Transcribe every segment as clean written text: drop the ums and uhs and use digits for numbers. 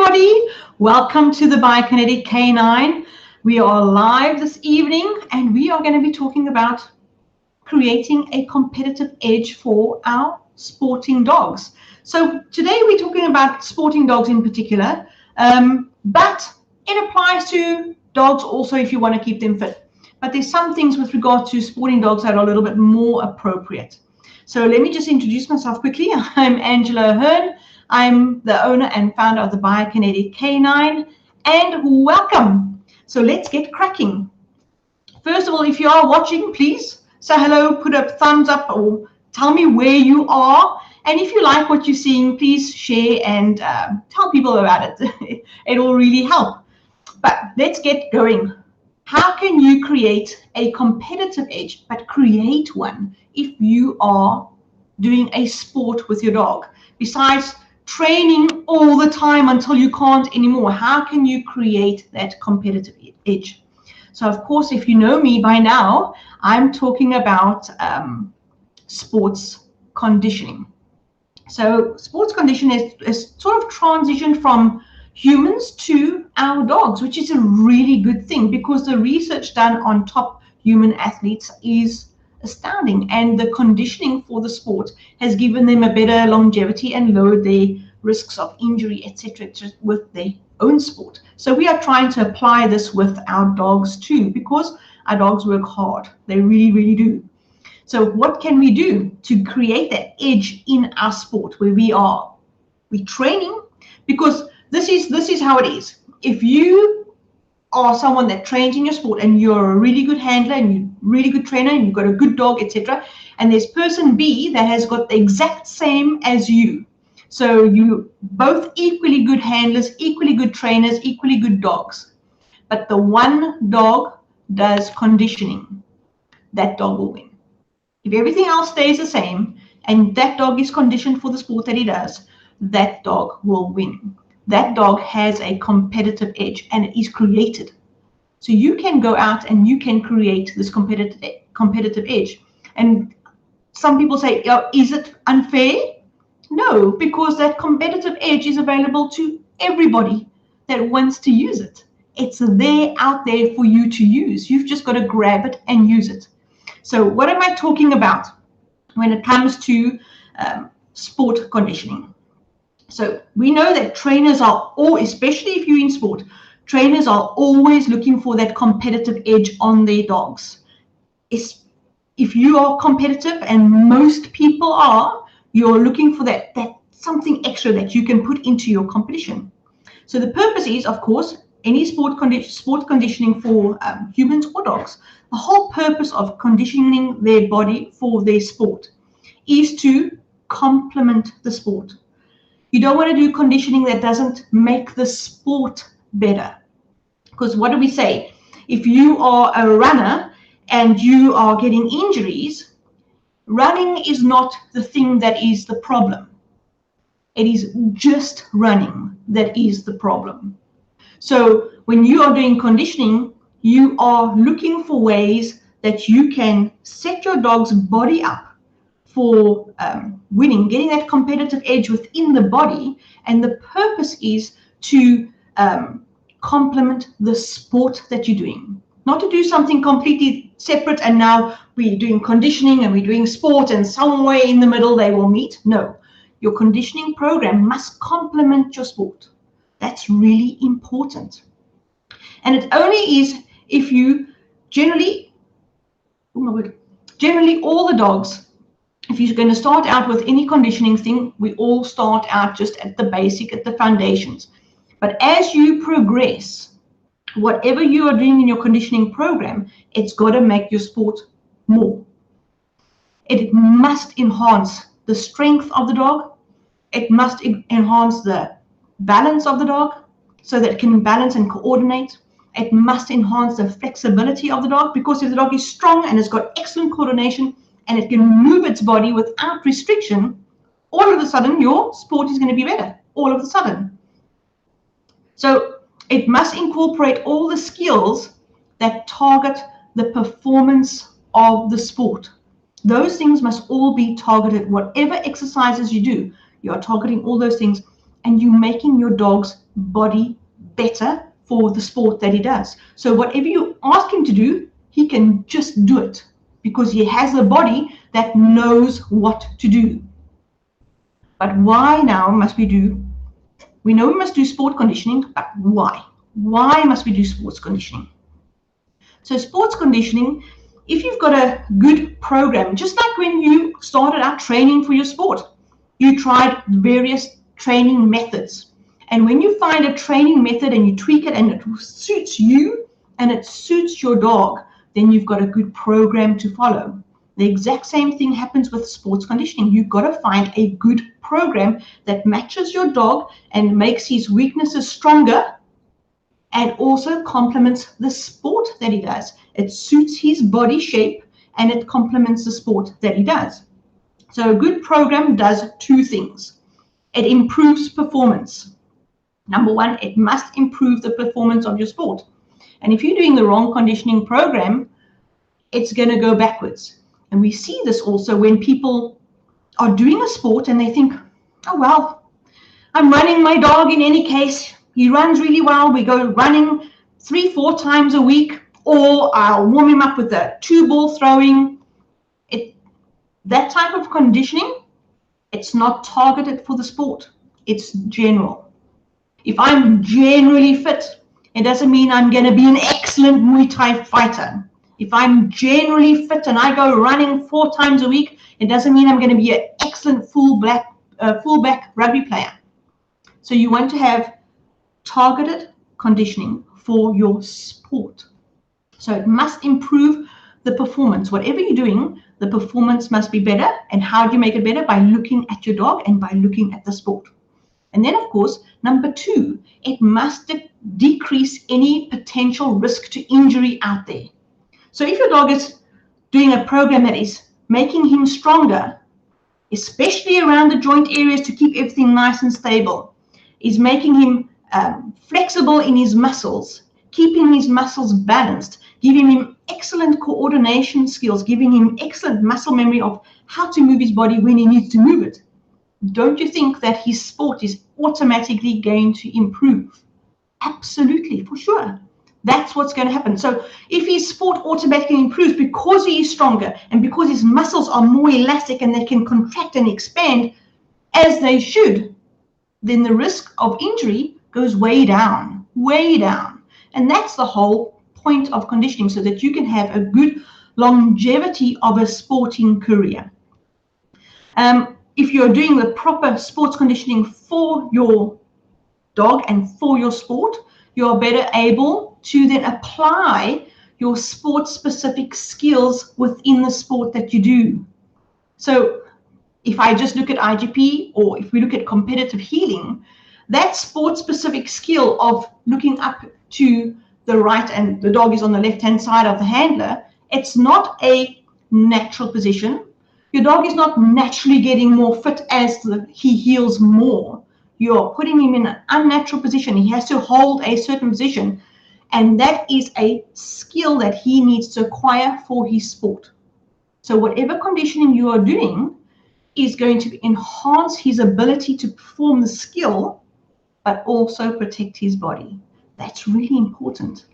everybody. Welcome to the Biokinetic Canine. We are live this evening and we are going to be talking about creating a competitive edge for our sporting dogs. So today we're talking about sporting dogs in particular, but it applies to dogs also if you want to keep them fit. But there's some things with regard to sporting dogs that are a little bit more appropriate. So let me just introduce myself quickly. I'm Angela Hearn. I'm the owner and founder of the Biokinetic Canine, and welcome. So let's get cracking. First of all, if you are watching, please say hello, put a thumbs up, or tell me where you are. And if you like what you're seeing, please share and tell people about it. It will really help. But let's get going. How can you create a competitive edge, but create one if you are doing a sport with your dog? Besides training all the time until you can't anymore, how can you create that competitive edge? So of course, if you know me by now, I'm talking about sports conditioning. So sports conditioning is sort of transitioned from humans to our dogs, which is a really good thing because the research done on top human athletes is astounding, and the conditioning for the sport has given them a better longevity and lowered their risks of injury, etc., with their own sport. So we are trying to apply this with our dogs too, because our dogs work hard. They really do. So what can we do to create that edge in our sport where we're training? Because this is how it is. If you are someone that trains in your sport and you're a really good handler and you're a really good trainer and you've got a good dog, etc., and there's person B that has got the exact same as you. So you both equally good handlers, equally good trainers, equally good dogs. But the one dog does conditioning, that dog will win. If everything else stays the same and that dog is conditioned for the sport that he does, that dog will win. That dog has a competitive edge and it is created. So you can go out and you can create this competitive edge. And some people say, oh, is it unfair? No, because that competitive edge is available to everybody that wants to use it. It's there, out there for you to use. You've just got to grab it and use it. So what am I talking about when it comes to sport conditioning? So we know that trainers are all, especially if you're in sport, trainers are always looking for that competitive edge on their dogs. If you are competitive, and most people are, you're looking for that something extra that you can put into your competition. So the purpose is, of course, any sport conditioning for humans or dogs. The whole purpose of conditioning their body for their sport is to complement the sport. You don't want to do conditioning that doesn't make the sport better. Because what do we say? If you are a runner and you are getting injuries, running is not the thing that is the problem. It is just running that is the problem. So when you are doing conditioning, you are looking for ways that you can set your dog's body up for winning, getting that competitive edge within the body. And the purpose is to complement the sport that you're doing, not to do something completely separate and now we're doing conditioning and we're doing sport and somewhere in the middle they will meet. No, your conditioning program must complement your sport. That's really important. And it only is if you generally all the dogs, if you're going to start out with any conditioning thing, we all start out just at the basic, at the foundations. But as you progress, whatever you are doing in your conditioning program, it's got to make your sport more. It must enhance the strength of the dog. It must enhance the balance of the dog so that it can balance and coordinate. It must enhance the flexibility of the dog, because if the dog is strong and has got excellent coordination and it can move its body without restriction, all of a sudden your sport is going to be better, all of a sudden. So it must incorporate all the skills that target the performance of the sport. Those things must all be targeted. Whatever exercises you do, you are targeting all those things, and you're making your dogs body better for the sport that he does. So whatever you ask him to do, he can just do it because he has a body that knows what to do. But why now must we do? We know we must do sport conditioning, but why? Why must we do sports conditioning? So sports conditioning, if you've got a good program, just like when you started out training for your sport, you tried various training methods. And when you find a training method and you tweak it and it suits you and it suits your dog, then you've got a good program to follow. The exact same thing happens with sports conditioning. You've got to find a good program that matches your dog and makes his weaknesses stronger and also complements the sport that he does. It suits his body shape and it complements the sport that he does. So a good program does two things. It improves performance. Number one, it must improve the performance of your sport. And if you're doing the wrong conditioning program, it's going to go backwards. And we see this also when people are doing a sport and they think, oh, well, I'm running my dog in any case. He runs really well. We go running 3-4 times a week, or I'll warm him up with a 2-ball throwing. That type of conditioning, it's not targeted for the sport. It's general. If I'm generally fit, it doesn't mean I'm going to be an excellent Muay Thai fighter. If I'm generally fit and I go running 4 times a week, it doesn't mean I'm going to be an excellent fullback rugby player. So you want to have targeted conditioning for your sport. So it must improve the performance. Whatever you're doing, the performance must be better. And how do you make it better? By looking at your dog and by looking at the sport. And then, of course, number 2, it must decrease any potential risk to injury out there. So if your dog is doing a program that is making him stronger, especially around the joint areas to keep everything nice and stable, is making him flexible in his muscles, keeping his muscles balanced, giving him excellent coordination skills, giving him excellent muscle memory of how to move his body when he needs to move it. Don't you think that his sport is automatically going to improve? Absolutely, for sure. That's what's going to happen. So if his sport automatically improves because he is stronger and because his muscles are more elastic and they can contract and expand as they should, then the risk of injury goes way down, way down. And that's the whole point of conditioning, so that you can have a good longevity of a sporting career. If you're doing the proper sports conditioning for your dog and for your sport, you're better able to then apply your sport-specific skills within the sport that you do. So if I just look at IGP, or if we look at competitive healing, that sport-specific skill of looking up to the right and the dog is on the left-hand side of the handler, it's not a natural position. Your dog is not naturally getting more fit as he heals more. You're putting him in an unnatural position. He has to hold a certain position, and that is a skill that he needs to acquire for his sport. So whatever conditioning you are doing is going to enhance his ability to perform the skill, but also protect his body. That's really important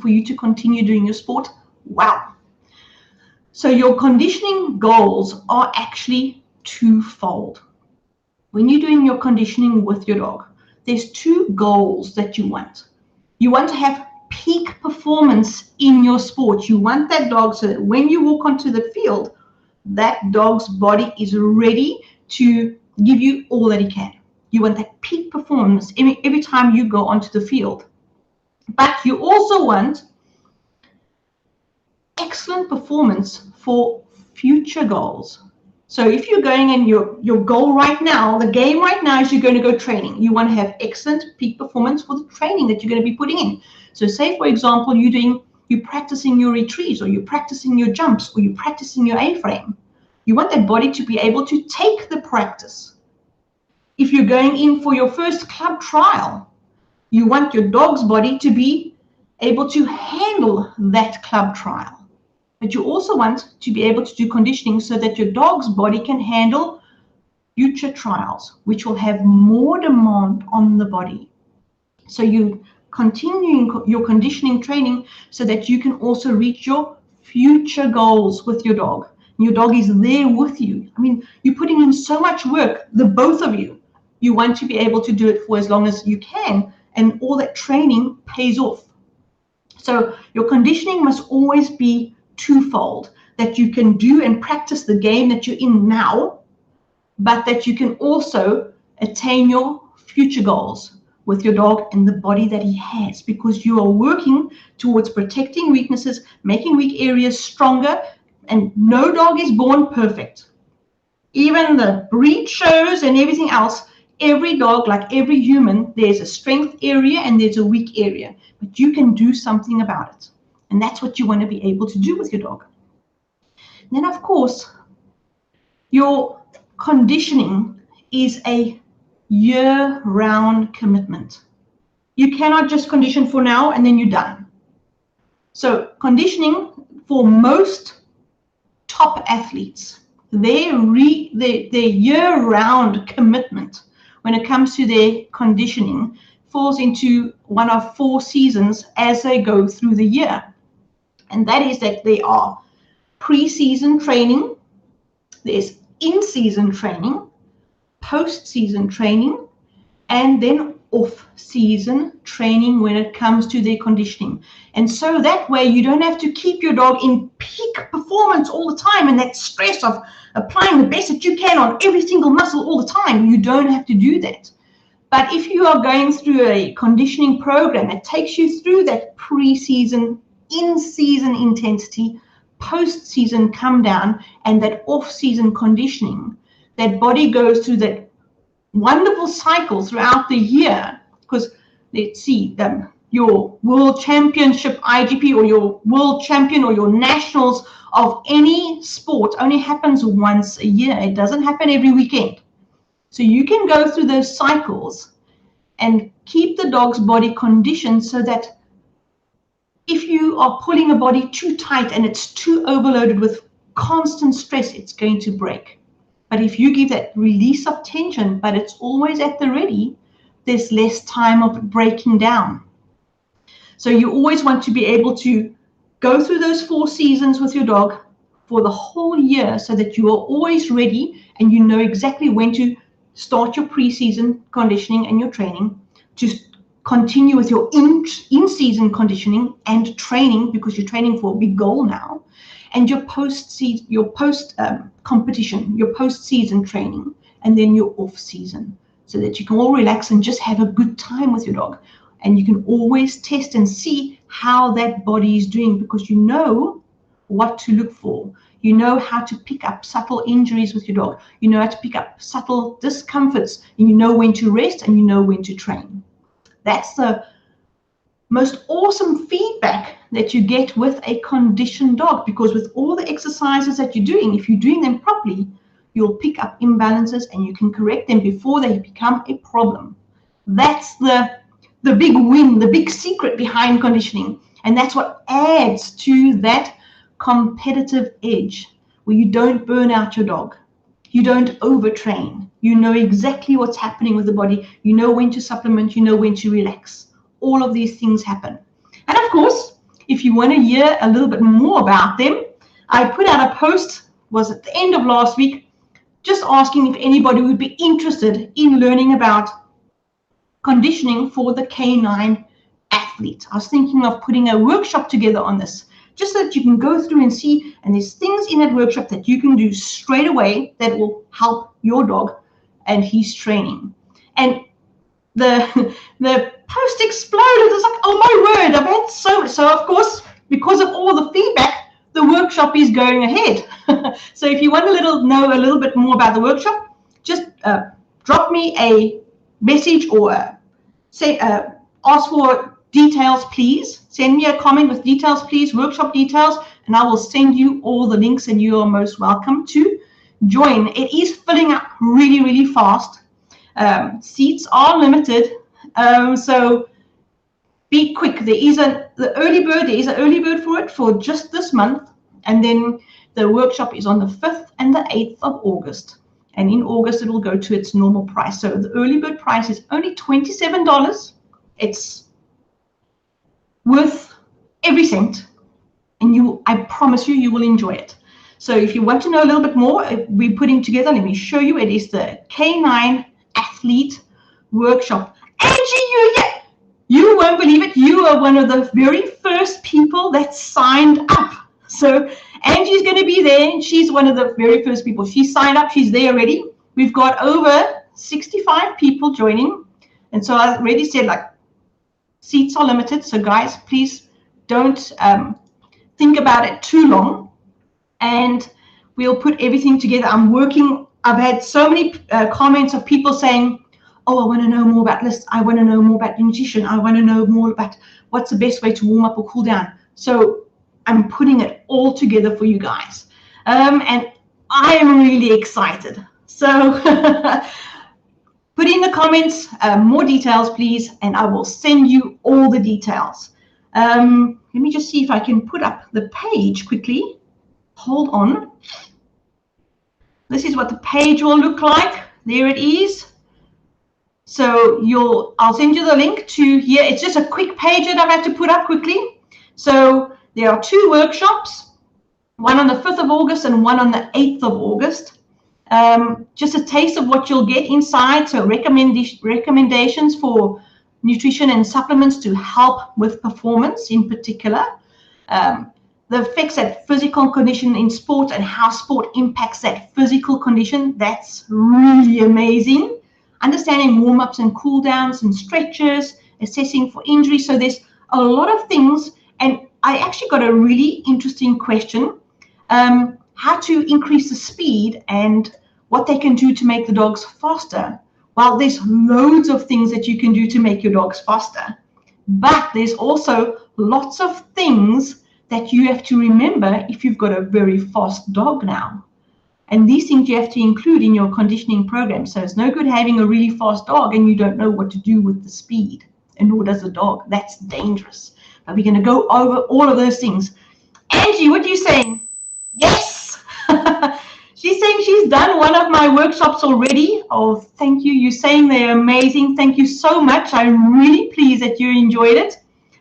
for you to continue doing your sport well. So your conditioning goals are actually twofold. When you're doing your conditioning with your dog, there's 2 goals that you want. You want to have peak performance in your sport. You want that dog so that when you walk onto the field, that dog's body is ready to give you all that he can. You want that peak performance every time you go onto the field. But you also want excellent performance for future goals. So if you're going in your goal right now, the game right now is you're going to go training. You want to have excellent peak performance for the training that you're going to be putting in. So say, for example, you're practicing your retrieves, or you're practicing your jumps, or you're practicing your A-frame. You want that body to be able to take the practice. If you're going in for your first club trial, you want your dog's body to be able to handle that club trial. But you also want to be able to do conditioning so that your dog's body can handle future trials, which will have more demand on the body. So you continuing your conditioning training so that you can also reach your future goals with your dog. Your dog is there with you. I mean, you're putting in so much work, the both of you. You want to be able to do it for as long as you can, and all that training pays off. So your conditioning must always be twofold, that you can do and practice the game that you're in now, but that you can also attain your future goals with your dog and the body that he has, because you are working towards protecting weaknesses, making weak areas stronger, and no dog is born perfect. Even the breed shows and everything else, every dog, like every human, there's a strength area and there's a weak area, but you can do something about it. And that's what you want to be able to do with your dog. And then, of course, your conditioning is a year-round commitment. You cannot just condition for now and then you're done. So conditioning for most top athletes, their year-round commitment when it comes to their conditioning falls into one of 4 seasons as they go through the year. And that is that they are pre-season training, there's in-season training, post-season training, and then off-season training when it comes to their conditioning. And so that way you don't have to keep your dog in peak performance all the time and that stress of applying the best that you can on every single muscle all the time. You don't have to do that. But if you are going through a conditioning program that takes you through that pre-season, in-season intensity, post-season come down, and that off-season conditioning, that body goes through that wonderful cycle throughout the year. Because let's see, your world championship IGP or your world champion or your nationals of any sport only happens once a year. It doesn't happen every weekend. So you can go through those cycles and keep the dog's body conditioned so that if you are pulling a body too tight and it's too overloaded with constant stress, it's going to break. But if you give that release of tension, but it's always at the ready, there's less time of breaking down. So you always want to be able to go through those 4 seasons with your dog for the whole year so that you are always ready and you know exactly when to start your pre-season conditioning and your training, to continue with your in-season conditioning and training, because you're training for a big goal now, and your post-competition, your post-season training, and then your off-season, so that you can all relax and just have a good time with your dog. And you can always test and see how that body is doing, because you know what to look for. You know how to pick up subtle injuries with your dog. You know how to pick up subtle discomforts, and you know when to rest and you know when to train. That's the most awesome feedback that you get with a conditioned dog, because with all the exercises that you're doing, if you're doing them properly, you'll pick up imbalances and you can correct them before they become a problem. That's the big win, the big secret behind conditioning. And that's what adds to that competitive edge, where you don't burn out your dog. You don't overtrain. You know exactly what's happening with the body. You know when to supplement. You know when to relax. All of these things happen. And of course, if you want to hear a little bit more about them, I put out a post, was at the end of last week, just asking if anybody would be interested in learning about conditioning for the canine athlete. I was thinking of putting a workshop together on this, just so that you can go through and see, and there's things in that workshop that you can do straight away that will help your dog and his training. And the post exploded. It's like, oh my word, I've had so of course, because of all the feedback, the workshop is going ahead. So if you want to know a little bit more about the workshop, just drop me a message or say ask for details, please. Send me a comment with details, please, workshop details, and I will send you all the links, and you are most welcome to join. It is filling up really, really fast. Seats are limited, so be quick. There is an early bird for it for just this month, and then the workshop is on the 5th and the 8th of August. And in August, it will go to its normal price. So the early bird price is only $27. It's worth every cent. And I promise you, you will enjoy it. So if you want to know a little bit more, we're putting together, let me show you. It is the Canine Athlete Workshop. Angie, you won't believe it. You are one of the very first people that signed up. So Angie's going to be there, and she's one of the very first people. She signed up. She's there already. We've got over 65 people joining. And so I already said, like, seats are limited. So guys, please don't think about it too long. And we'll put everything together. I've had so many comments of people saying, oh, I want to know more about lists. I want to know more about nutrition. I want to know more about what's the best way to warm up or cool down. So I'm putting it all together for you guys. And I am really excited. So put in the comments more details, please, and I will send you all the details. Let me just see if I can put up the page quickly. Hold on. This is what the page will look like. There it is. So I'll send you the link to here. It's just a quick page that I've had to put up quickly. So there are 2 workshops, one on the 5th of August and one on the 8th of August. Just a taste of what you'll get inside. So recommendations for nutrition and supplements to help with performance in particular. The effects that physical condition in sport and how sport impacts that physical condition. That's really amazing. Understanding warm-ups and cool-downs and stretches, assessing for injury. So there's a lot of things. And I actually got a really interesting question. How to increase the speed and what they can do to make the dogs faster. Well, there's loads of things that you can do to make your dogs faster. But there's also lots of things that you have to remember if you've got a very fast dog now. And these things you have to include in your conditioning program. So it's no good having a really fast dog and you don't know what to do with the speed, and nor does the dog. That's dangerous. But we're going to go over all of those things. Angie, what are you saying? Yes! She's saying she's done one of my workshops already. Oh, thank you. You're saying they're amazing. Thank you so much. I'm really pleased that you enjoyed it.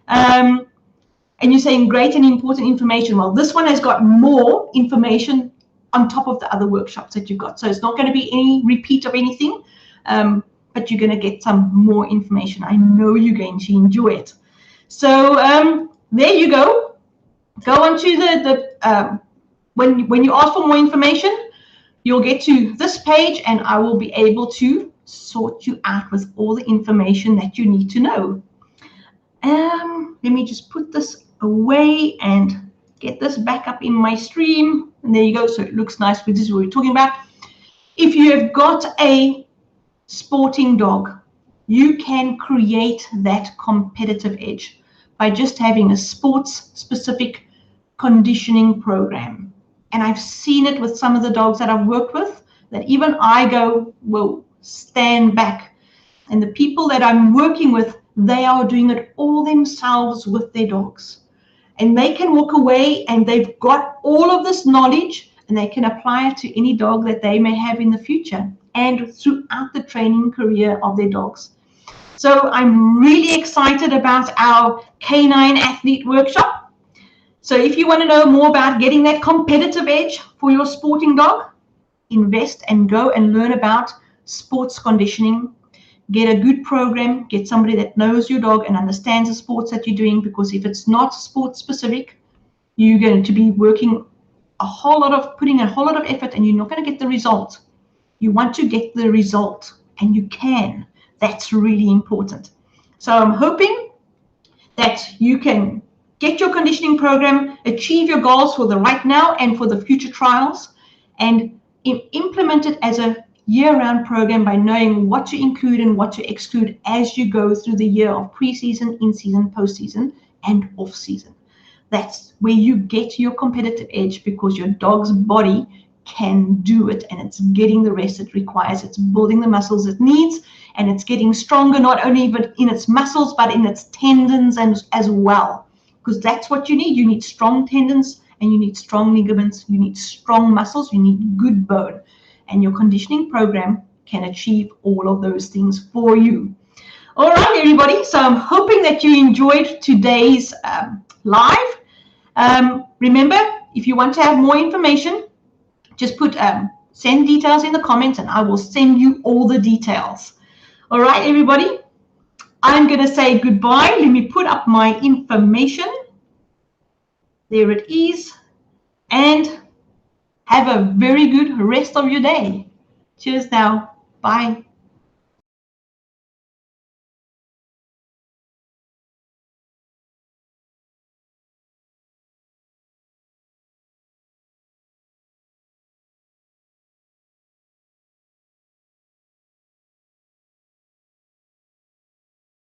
And you're saying great and important information. Well, this one has got more information on top of the other workshops that you've got. So it's not going to be any repeat of anything, but you're going to get some more information. I know you're going to enjoy it. So there you go. Go on to when you ask for more information, you'll get to this page and I will be able to sort you out with all the information that you need to know. Let me just put this away and get this back up in my stream. And there you go. So it looks nice. This is what we're talking about. If you have got a sporting dog, you can create that competitive edge by just having a sports-specific conditioning program. And I've seen it with some of the dogs that I've worked with, that even I go, whoa, stand back. And the people that I'm working with, they are doing it all themselves with their dogs. And they can walk away and they've got all of this knowledge and they can apply it to any dog that they may have in the future and throughout the training career of their dogs. So I'm really excited about our Canine Athlete Workshop. So if you want to know more about getting that competitive edge for your sporting dog, invest and go and learn about sports conditioning. Get a good program, get somebody that knows your dog and understands the sports that you're doing, because if it's not sports specific, you're going to be working putting a whole lot of effort and you're not going to get the result. You want to get the result and you can. That's really important. So I'm hoping that you can get your conditioning program, achieve your goals for the right now and for the future trials, and implement it as a year-round program by knowing what to include and what to exclude as you go through the year of pre-season, in-season, post-season, and off-season. That's where you get your competitive edge, because your dog's body can do it and it's getting the rest it requires. It's building the muscles it needs and it's getting stronger, not only but in its muscles, but in its tendons and as well, because that's what you need. You need strong tendons and you need strong ligaments. You need strong muscles. You need good bone. and your conditioning program can achieve all of those things for you. All right, everybody. So I'm hoping that you enjoyed today's live. Remember, if you want to have more information, just put send details in the comments and I will send you all the details. All right, everybody. I'm going to say goodbye. Let me put up my information. There it is. And have a very good rest of your day. Cheers now. Bye.